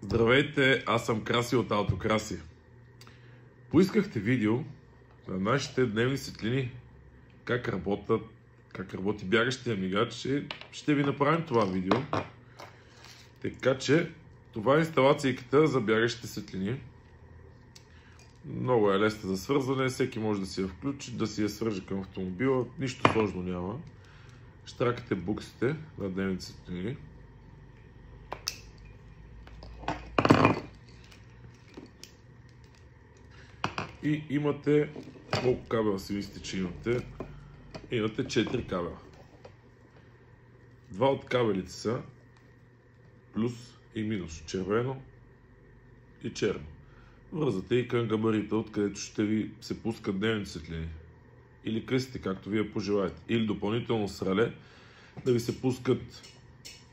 Здравейте, аз съм Краси от Autoкраси. Поискахте видео на нашите дневни светлини, как работи бягащия мигач. Ще ви направим това видео. Така че, това е инсталацията за бягащите светлини. Много е лесна за свързване, всеки може да си я включи, да си я свърже към автомобила, нищо сложно няма. Щракате буксите на дневните светлини. И имате, колко кабела си мислите, че имате? Имате 4 кабела. Два от кабелите са плюс и минус, червено и черно. Вързате и към габарита, откъдето ще ви се пускат дневните светлини. Или късите, както вие пожелаете. Или допълнително с реле, да ви се пускат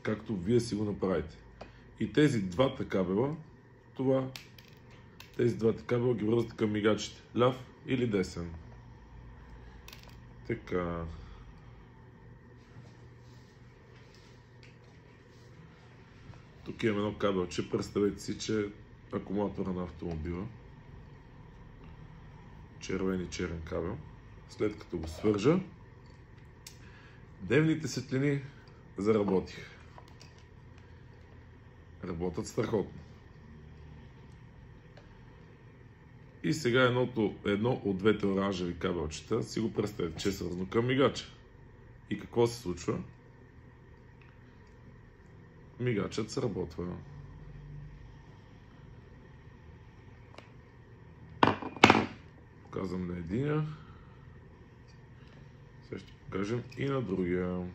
както вие си го направите. И тези двата кабела, тези двата кабела ги връзвате към мигачите. Ляв или десен. Така. Тук имаме едно кабелче. Представете си, че е акумулатора на автомобила. Червен и черен кабел. След като го свържа, дневните светлини заработиха. Работят страхотно. И сега едно от двете оранжеви кабелчета си го представете, че е свързано към мигача. И какво се случва? Мигачът сработва. Показвам на единия. Сега ще покажем и на другия.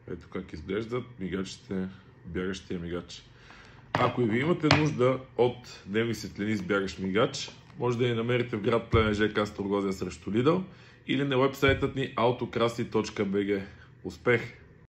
Ето как изглеждат мигачите, бягащия мигач. Ако и ви имате нужда от дневни светлини с бягащ мигач, може да я намерите в град Плевен, ЖК Строгозия срещу Лидъл или на уебсайтът ни autokrasi.bg. Успех!